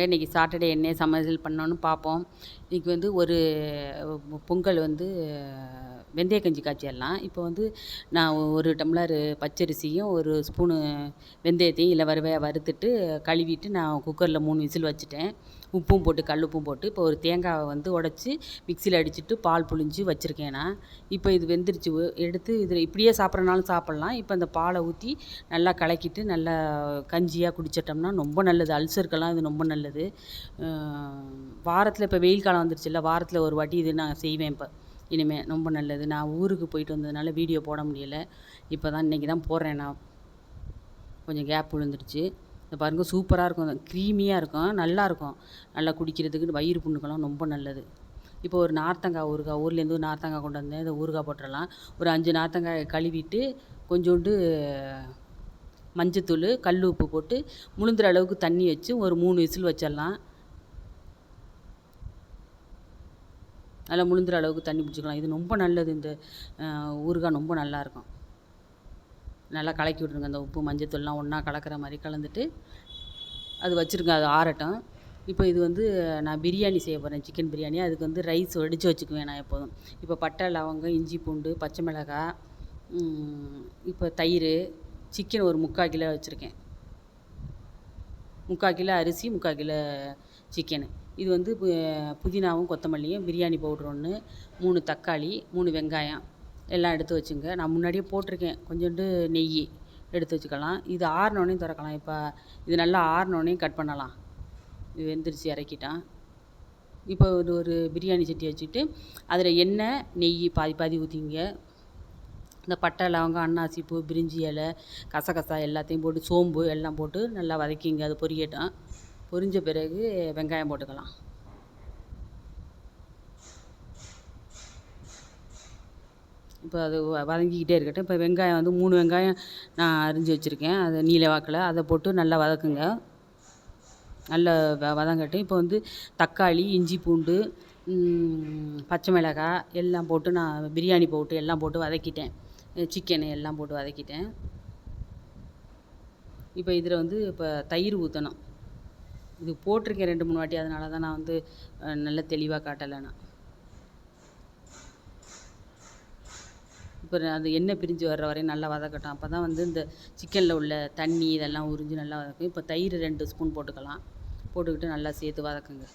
பாருங்கள், இன்றைக்கி சாட்டர்டே என்ன சமையல் பண்ணோன்னு பார்ப்போம். இன்றைக்கி வந்து ஒரு பொங்கல் வந்து வெந்தய கஞ்சி காய்ச்சிடலாம். இப்போ வந்து நான் ஒரு டம்ளர் பச்சரிசியும் ஒரு ஸ்பூனு வெந்தயத்தையும் இல்லை வறுத்துட்டு கழுவிட்டு நான் குக்கரில் 3 விசில் வச்சுட்டேன். உப்பும் போட்டு கல் உப்பும் போட்டு இப்போ ஒரு தேங்காவை வந்து உடச்சி மிக்சியில் அடிச்சுட்டு பால் புழிஞ்சு வச்சுருக்கேன் நான். இப்போ இது வெந்துருச்சு. எடுத்து இதில் இப்படியே சாப்பிட்றனாலும் சாப்பிட்லாம். இப்போ அந்த பாலை ஊற்றி நல்லா கலக்கிட்டு நல்லா கஞ்சியாக குடிச்சிட்டோம்னா ரொம்ப நல்லது. அல்சருக்கெல்லாம் இது ரொம்ப நல்லது. வாரத்தில் இப்போ வெயில் காலம் வந்துருச்சுல்ல, வாரத்தில் ஒரு வாட்டி இது நான் செய்வேன். இப்போ இனிமேல் ரொம்ப நல்லது. நான் ஊருக்கு போயிட்டு வந்ததுனால வீடியோ போட முடியலை. இப்போ தான் இன்றைக்கி தான் போடுறேன் நான். கொஞ்சம் கேப் விழுந்துருச்சு. இதை பாருங்கள், சூப்பராக இருக்கும். க்ரீமியாக இருக்கும், நல்லாயிருக்கும். நல்லா குடிக்கிறதுக்கு வயிறு புண்ணுக்கெல்லாம் ரொம்ப நல்லது. இப்போ ஒரு நார்த்தங்காய் ஊறுகாய், ஊர்லேருந்து ஒரு நார்த்தங்காய் கொண்டு வந்தேன். இதை ஊறுகாய் போட்டுடலாம். ஒரு 5 நார்த்தங்காயை கழுவிட்டு கொஞ்சோண்டு மஞ்சத்தூள், கல் உப்பு போட்டு முழுந்துற அளவுக்கு தண்ணி வச்சு ஒரு 3 விசில் வச்சிடலாம். நல்லா முழுந்துற அளவுக்கு தண்ணி பிடிச்சிக்கலாம். இது ரொம்ப நல்லது. இந்த ஊறுகாய் ரொம்ப நல்லாயிருக்கும். நல்லா கலக்கி விட்ருங்க. அந்த உப்பு மஞ்சத்தூள்லாம் ஒன்றா கலக்கிற மாதிரி கலந்துட்டு அது வச்சுருங்க. அது ஆறட்டும். இப்போ இது வந்து நான் பிரியாணி செய்ய போகிறேன், சிக்கன் பிரியாணி. அதுக்கு வந்து ரைஸ் வடித்து வச்சுக்குவேன் நான் எப்போதும். இப்போ பட்டை, லவங்கம், இஞ்சி, பூண்டு, பச்சை மிளகாய், இப்போ தயிர், சிக்கன் ஒரு 3/4 கிலோ வச்சுருக்கேன். 3/4 கிலோ அரிசி, 3/4 கிலோ சிக்கனு. இது வந்து புதினாவும் கொத்தமல்லியும், பிரியாணி பவுட்ரு 1, 3 தக்காளி, 3 வெங்காயம் எல்லாம் எடுத்து வச்சுங்க. நான் முன்னாடியே போட்டிருக்கேன். கொஞ்சோண்டு நெய் எடுத்து வச்சுக்கலாம். இது ஆறினோடனே திறக்கலாம். இப்போ இது நல்லா ஆறினோடனே கட் பண்ணலாம். இது வெந்துருச்சு, இறக்கிட்டான். இப்போ ஒரு பிரியாணி சட்டி வச்சுட்டு அதில் எண்ணெய், நெய் பாதி பாதி ஊற்றிங்க. இந்த பட்டை, லவங்கம், அன்னாசி பூ, பிரிஞ்சி இலை, கசகசா எல்லாத்தையும் போட்டு, சோம்பு எல்லாம் போட்டு நல்லா வதக்கிங்க. அது பொரியட்டும். பொரிஞ்ச பிறகு வெங்காயம் போட்டுக்கலாம். இப்போ அது வதங்கிக்கிட்டே இருக்கட்டும். இப்போ வெங்காயம் வந்து 3 வெங்காயம் நான் அரிஞ்சு வச்சுருக்கேன். அதை நீல வாக்கில் அதை போட்டு நல்லா வதக்குங்க. நல்லா வதங்கட்டும். இப்போ வந்து தக்காளி, இஞ்சி, பூண்டு, பச்சை மிளகாய் எல்லாம் போட்டு நான் பிரியாணி பவுட்ரு எல்லாம் போட்டு வதக்கிட்டேன். சிக்கனு எல்லாம் போட்டு வதக்கிட்டேன். இப்போ இதில் வந்து இப்போ தயிர் ஊற்றணும். இது போட்டிருக்கேன் 2-3 வாட்டி. அதனால தான் நான் வந்து நல்ல தெளிவாக காட்டலை நான். இப்போ அது எண்ணெய் பிரிஞ்சு வர்ற வரையும் நல்லா வதக்கட்டும். அப்போ தான் வந்து இந்த சிக்கனில் உள்ள தண்ணி இதெல்லாம் உறிஞ்சு நல்லா வதக்கும். இப்போ தயிர் 2 ஸ்பூன் போட்டுக்கலாம். போட்டுக்கிட்டு நல்லா சேர்த்து வதக்குங்க.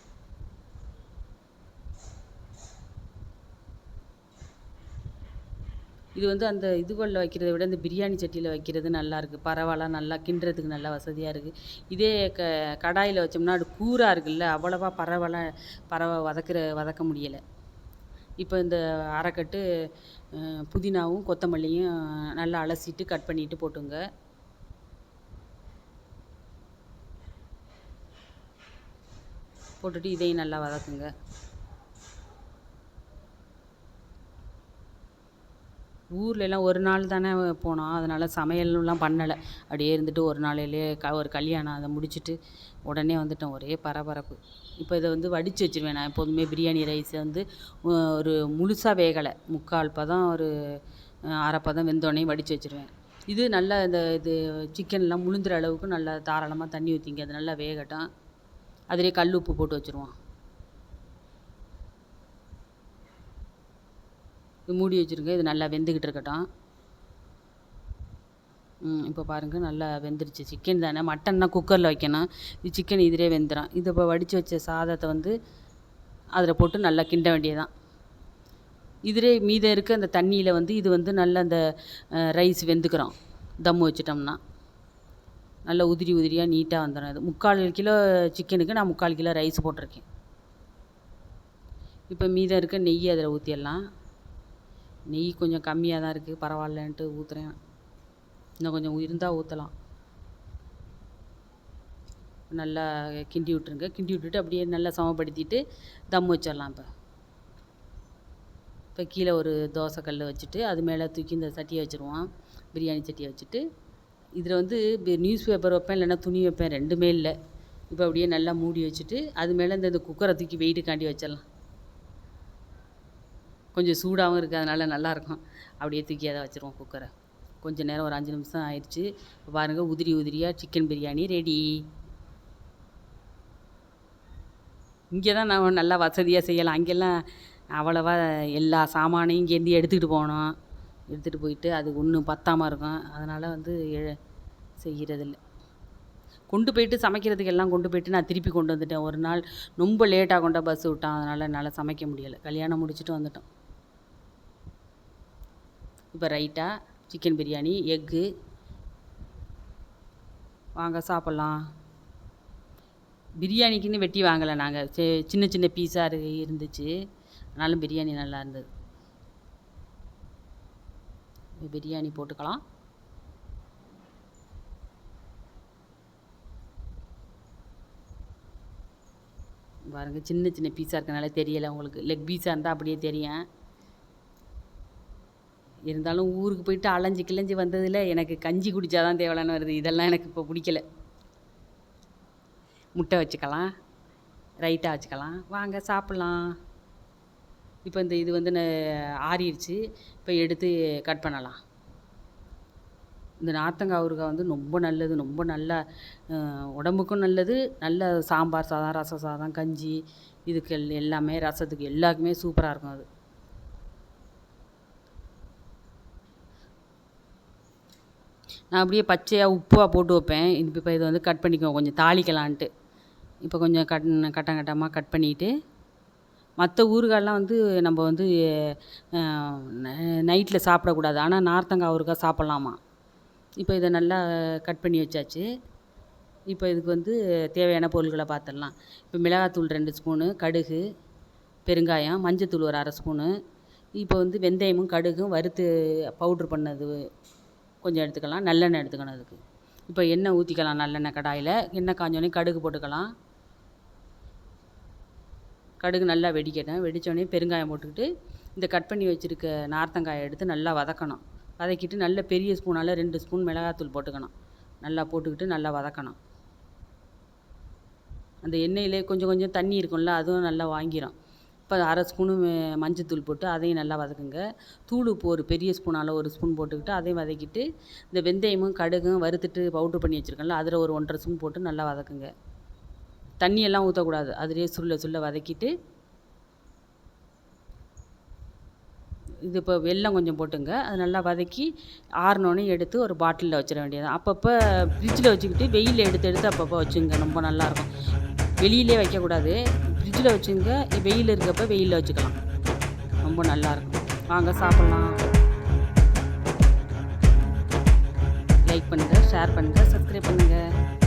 இது வந்து அந்த இதுகளில் வைக்கிறத விட இந்த பிரியாணி சட்டியில் வைக்கிறது நல்லாயிருக்கு. பரவாயில்ல, நல்லா கிண்டுறதுக்கு நல்லா வசதியாக இருக்குது. இதே கடாயில் வச்சோம்னா அது கூராக இருக்குல்ல, அவ்வளவா வதக்க முடியலை. இப்போ இந்த அரைக்கட்டு புதினாவும் கொத்தமல்லியும் நல்லா அலசிட்டு கட் பண்ணிவிட்டு போட்டுங்க. போட்டுட்டு இதையும் நல்லா வதக்குங்க. ஊர்லெலாம் ஒரு நாள் தானே போனோம். அதனால் சமையல்லாம் பண்ணலை. அப்படியே இருந்துட்டு ஒரு நாளையிலே ஒரு கல்யாணம், அதை முடிச்சுட்டு உடனே வந்துட்டோம். ஒரே பரபரப்பு. இப்போ இதை வந்து வடித்து வச்சுருவேன். நான் எப்போதுமே பிரியாணி ரைஸை வந்து ஒரு முழுசாக வேகலை, 3/4 பதம், ஒரு அரை பதம் வெந்தோடனே வடித்து வச்சுருவேன். இது நல்லா இது சிக்கன்லாம் முழுந்துற அளவுக்கு நல்லா தாராளமாக தண்ணி ஊற்றிங்க. அது நல்லா வேகட்டும். அதிலே கல் உப்பு போட்டு வச்சுருவோம். மூடி வச்சுருங்க. இது நல்லா வெந்துக்கிட்டு இருக்கட்டும். இப்போ பாருங்கள், நல்லா வெந்துருச்சு. சிக்கன் தானே, மட்டன்னா குக்கரில் வைக்கணும். இது சிக்கன் இதிலே வெந்துடும். இது இப்போ வடித்து வச்ச சாதத்தை வந்து அதில் போட்டு நல்லா கிண்ட வேண்டியதுதான். இதிலே மீதம் இருக்க அந்த தண்ணியில் வந்து இது வந்து நல்லா அந்த ரைஸ் வெந்துக்கிறோம். தம் வச்சிட்டோம்னா நல்லா உதிரி உதிரியாக நீட்டாக வந்துடும். இது 3/4 கிலோ சிக்கனுக்கு நான் 3/4 கிலோ ரைஸ் போட்டிருக்கேன். இப்போ மீதம் இருக்க நெய் அதில் ஊற்றிடலாம். நெய் கொஞ்சம் கம்மியாக தான் இருக்குது, பரவாயில்லன்ட்டு ஊற்றுறேன். இன்னும் கொஞ்சம் இருந்தால் ஊற்றலாம். நல்லா கிண்டி விட்ருங்க. கிண்டி விட்டுட்டு அப்படியே நல்லா சமப்படுத்திட்டு தம் வச்சிடலாம். இப்போ கீழே ஒரு தோசை கல் வச்சுட்டு அது மேலே தூக்கி இந்த சட்டியை வச்சுருவோம். பிரியாணி சட்டியை வச்சுட்டு இதில் வந்து நியூஸ் பேப்பர் வைப்பேன், இல்லைன்னா துணி வைப்பேன். 2மே இல்லை. இப்போ அப்படியே நல்லா மூடி வச்சுட்டு அது மேலே இந்த குக்கரை தூக்கி வெயிட்டுக்காண்டி வச்சிடலாம். கொஞ்சம் சூடாகவும் இருக்குது, அதனால் நல்லாயிருக்கும். அப்படியே தூக்கி அதை வச்சுருவோம் குக்கரை. கொஞ்சம் நேரம், ஒரு 5 நிமிஷம் ஆயிடுச்சு. இப்போ பாருங்கள், உதிரி உதிரியாக சிக்கன் பிரியாணி ரெடி. இங்கே தான் நான் நல்லா வசதியாக செய்யலாம். அங்கெல்லாம் அவ்வளவா எல்லா சாமானையும் இங்கேருந்து எடுத்துக்கிட்டு போகணும். எடுத்துகிட்டு போயிட்டு அது ஒன்றும் பத்தாமல் இருக்கும். அதனால் வந்து செய்கிறதில்ல. கொண்டு போயிட்டு சமைக்கிறதுக்கு எல்லாம் கொண்டு போயிட்டு நான் திருப்பி கொண்டு வந்துட்டேன். ஒரு நாள் ரொம்ப லேட்டாக கொண்ட பஸ் விட்டான். அதனால் என்னால் சமைக்க முடியலை. கல்யாணம் முடிச்சுட்டு வந்துட்டோம். இப்போ ரைட்டாக சிக்கன் பிரியாணி, எக்கு, வாங்க சாப்பிட்லாம். பிரியாணிக்குன்னு வெட்டி வாங்கலை நாங்கள். சின்ன சின்ன பீஸாக இருந்துச்சு. ஆனாலும் பிரியாணி நல்லா இருந்தது. பிரியாணி போட்டுக்கலாம். பாருங்கள், சின்ன சின்ன பீஸாக இருக்கனால தெரியலை உங்களுக்கு. லெக் பீஸாக இருந்தால் அப்படியே தெரியும். இருந்தாலும் ஊருக்கு போயிட்டு அலைஞ்சு கிளைஞ்சி வந்ததில் எனக்கு கஞ்சி குடித்தாதான் தேவலான்னு வருது. இதெல்லாம் எனக்கு இப்போ பிடிக்கல. முட்டை வச்சுக்கலாம், ரைட்டாக வச்சுக்கலாம். வாங்க சாப்பிட்லாம். இப்போ இது வந்து ஆறிடுச்சு. இப்போ எடுத்து கட் பண்ணலாம். இந்த நார்த்தங்காய் ஊறுகாய் வந்து ரொம்ப நல்லது. ரொம்ப நல்ல உடம்புக்கும் நல்லது. நல்ல சாம்பார் சாதம், ரசம் சாதம், கஞ்சி, இதுக்கு எல்லாமே, ரசத்துக்கு எல்லாருக்குமே சூப்பராக இருக்கும் அது. நான் அப்படியே பச்சையாக உப்பாக போட்டு வைப்பேன். இப்போ இது வந்து கட் பண்ணிக்குவோம் கொஞ்சம் தாளிக்கலான்ட்டு. இப்போ கொஞ்சம் கட்டமாக கட் பண்ணிவிட்டு, மற்ற ஊறுகாயெல்லாம் வந்து நம்ம வந்து நைட்டில் சாப்பிடக்கூடாது. ஆனால் நார்த்தங்காய் ஊறுகாய் சாப்பிட்லாமா. இப்போ இதை நல்லா கட் பண்ணி வச்சாச்சு. இப்போ இதுக்கு வந்து தேவையான பொருட்களை பார்த்துடலாம். இப்போ மிளகாத்தூள் 2 ஸ்பூனு, கடுகு, பெருங்காயம், மஞ்சத்தூள் ஒரு 1/2 ஸ்பூனு. இப்போ வந்து வெந்தயமும் கடுகும் வறுத்து பவுட்ரு பண்ணது கொஞ்சம் எடுத்துக்கலாம். நல்லெண்ணெய் எடுத்துக்கணும் அதுக்கு. இப்போ எண்ணெய் ஊற்றிக்கலாம். நல்லெண்ணெய் கடாயில். எண்ணெய் காஞ்சோடனே கடுகு போட்டுக்கலாம். கடுகு நல்லா வெடிக்கட்டும். வெடித்தோடனே பெருங்காயம் போட்டுக்கிட்டு இந்த கட் பண்ணி வச்சுருக்க நார்த்தங்காயை எடுத்து நல்லா வதக்கணும். வதக்கிட்டு நல்ல பெரிய ஸ்பூனால் 2 ஸ்பூன் மிளகாத்தூள் போட்டுக்கணும். நல்லா போட்டுக்கிட்டு நல்லா வதக்கணும். அந்த எண்ணெயிலே கொஞ்சம் கொஞ்சம் தண்ணி இருக்கும்ல, அதுவும் நல்லா வாங்கிடும். இப்போ 1/2 ஸ்பூனு மஞ்சத்தூள் போட்டு அதையும் நல்லா வதக்குங்க. தூள் உப்பு ஒரு பெரிய ஸ்பூனால் 1 ஸ்பூன் போட்டுக்கிட்டு அதையும் வதக்கிட்டு, இந்த வெந்தயமும் கடுகும் வறுத்துட்டு பவுட்ரு பண்ணி வச்சுருக்கோம்ல, அதில் ஒரு 1/2 ஸ்பூன் போட்டு நல்லா வதக்குங்க. தண்ணியெல்லாம் ஊற்றக்கூடாது. அதிலே சுள்ள வதக்கிட்டு, இது இப்போ வெல்லம் கொஞ்சம் போட்டுங்க. அது நல்லா வதக்கி ஆறினோடனே எடுத்து ஒரு பாட்டிலில் வச்சிட வேண்டியது. அப்பப்போ ஃப்ரிட்ஜில் வச்சுக்கிட்டு வெயிலில் எடுத்து அப்பப்போ வச்சுங்க. ரொம்ப நல்லாயிருக்கும். வெளியிலே வைக்கக்கூடாது. ஃப்ரிட்ஜில் வச்சுங்க. வெயில் இருக்கப்போ வெயிலில் வச்சுக்கலாம். ரொம்ப நல்லாயிருக்கும். வாங்க சாப்பிட்லாம். லைக் பண்ணுங்கள், ஷேர் பண்ணுங்கள், சப்ஸ்கிரைப் பண்ணுங்கள்.